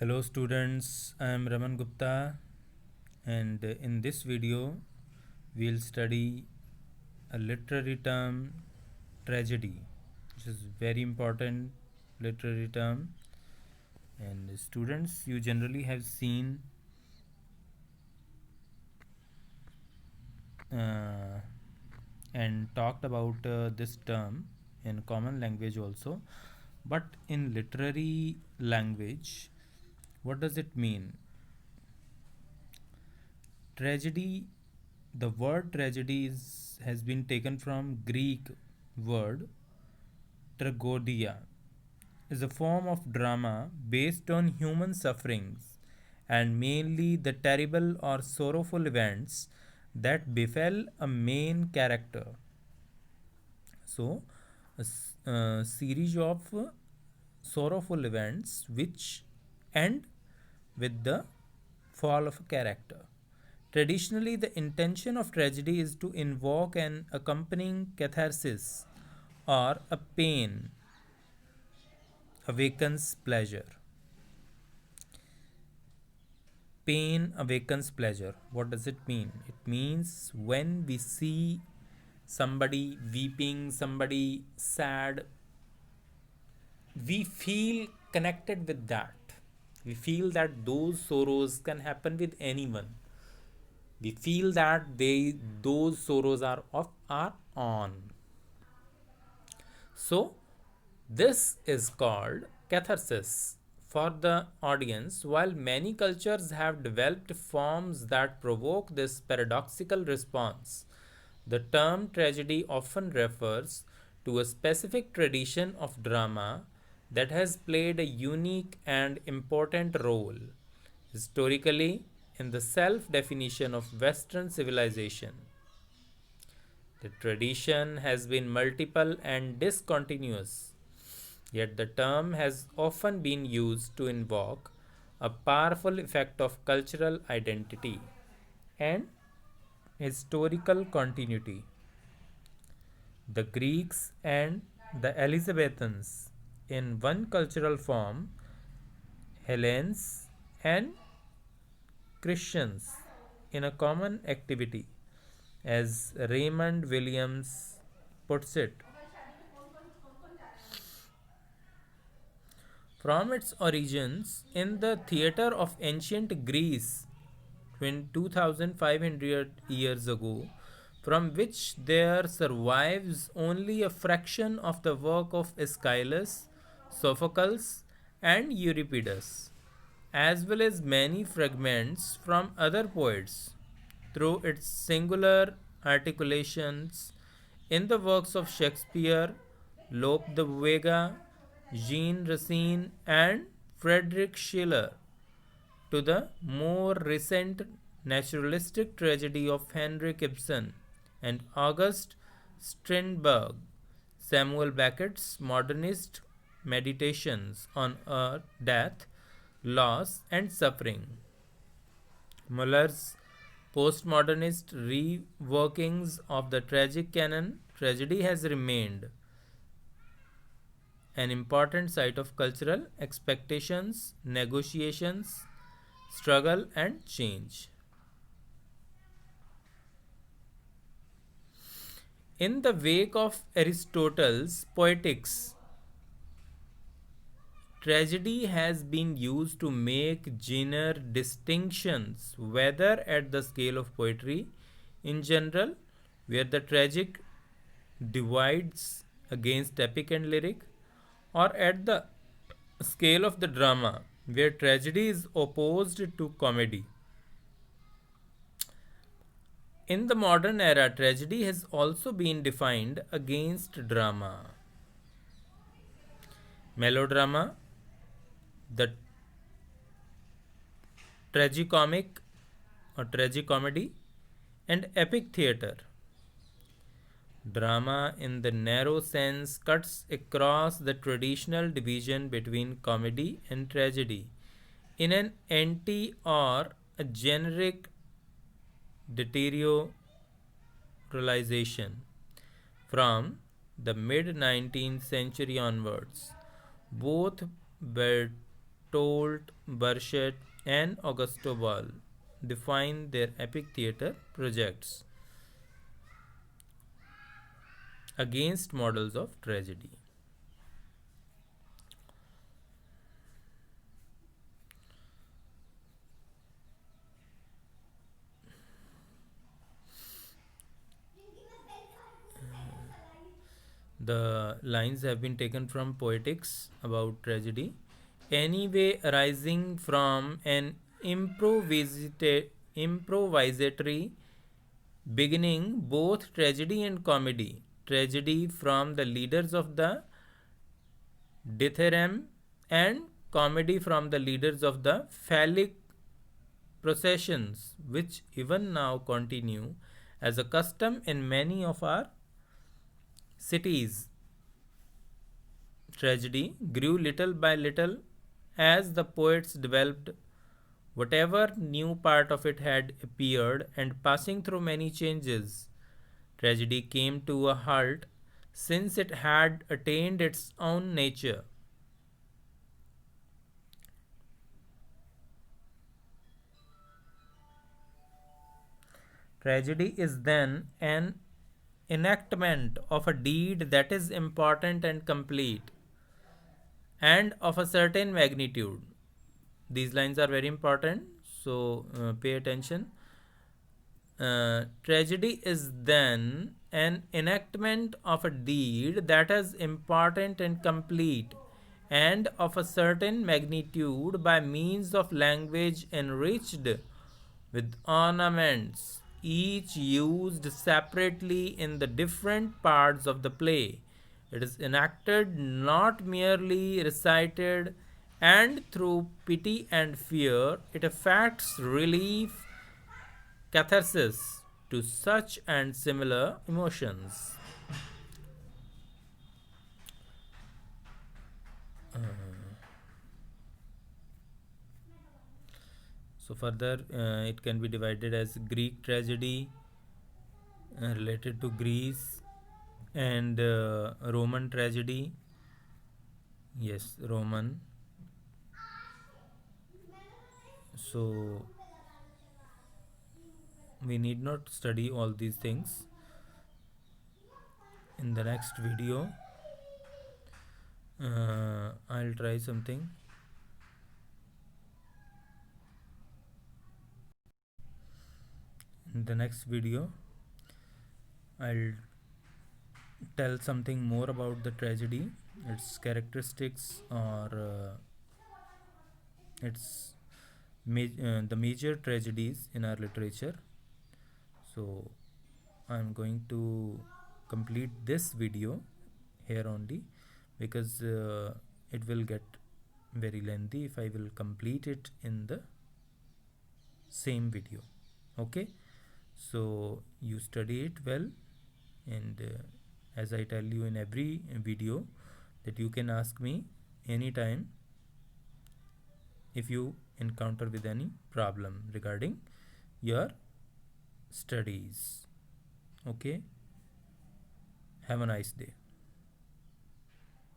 Hello students, I am Raman Gupta and in this video we'll study a literary term tragedy, which is very important literary term. And students, you generally have seen uh, and talked about this term in common language also, but in literary language, what does it mean? Tragedy, the word tragedy has been taken from Greek word tragodia, is a form of drama based on human sufferings and mainly the terrible or sorrowful events that befell a main character. So, a series of sorrowful events which end with the fall of a character. Traditionally, the intention of tragedy is to invoke an accompanying catharsis or a pain awakens pleasure. Pain awakens pleasure. What does it mean? It means when we see somebody weeping, somebody sad, we feel connected with that. We feel that those sorrows can happen with anyone. We feel that those sorrows are of our own. So this is called catharsis for the audience. While many cultures have developed forms that provoke this paradoxical response, the term tragedy often refers to a specific tradition of drama that has played a unique and important role historically in the self definition of Western civilization. The tradition has been multiple and discontinuous, yet the term has often been used to invoke a powerful effect of cultural identity and historical continuity. The Greeks and the Elizabethans in one cultural form, Hellenes and Christians in a common activity, as Raymond Williams puts it. From its origins in the theatre of ancient Greece, 2500 years ago, from which there survives only a fraction of the work of Aeschylus, Sophocles, and Euripides, as well as many fragments from other poets, through its singular articulations in the works of Shakespeare, Lope the Vega, Jean Racine, and Friedrich Schiller, to the more recent naturalistic tragedy of Henrik Ibsen and August Strindberg, Samuel Beckett's modernist meditations on death, loss, and suffering, Muller's postmodernist reworkings of the tragic canon. Tragedy has remained an important site of cultural expectations, negotiations, struggle, and change. In the wake of Aristotle's Poetics, tragedy has been used to make genre distinctions, whether at the scale of poetry in general, where the tragic divides against epic and lyric, or at the scale of the drama, where tragedy is opposed to comedy. In the modern era, tragedy has also been defined against drama. Melodrama, the tragicomic or tragicomedy, and epic theatre. Drama, in the narrow sense, cuts across the traditional division between comedy and tragedy in an anti or a generic deteriorization from the mid 19th century onwards. Both Bertolt Brecht, and Augusto Boal define their epic theater projects against models of tragedy. The lines have been taken from Poetics about tragedy. Anyway, arising from an improvisatory beginning, both tragedy and comedy. Tragedy from the leaders of the Dithyramb and comedy from the leaders of the phallic processions, which even now continue as a custom in many of our cities. Tragedy grew little by little as the poets developed whatever new part of it had appeared, and passing through many changes. Tragedy came to a halt since it had attained its own nature. Tragedy is then an enactment of a deed that is important and complete, and of a certain magnitude. These lines are very important, so pay attention. Tragedy is then an enactment of a deed that is important and complete, and of a certain magnitude, by means of language enriched with ornaments, each used separately in the different parts of the play. It is enacted, not merely recited, and through pity and fear, it effects relief, catharsis to such and similar emotions. So further, it can be divided as Greek tragedy related to Greece, and Roman tragedy. Yes, Roman. So we need not study all these things. In the next video, I'll try something. In the next video, I'll tell something more about the tragedy, its characteristics, or the major tragedies in our literature. So I'm going to complete this video here only, because it will get very lengthy if I will complete it in the same video. Okay, so you study it well, and as I tell you in every video, that you can ask me anytime if you encounter with any problem regarding your studies. Okay, have a nice day.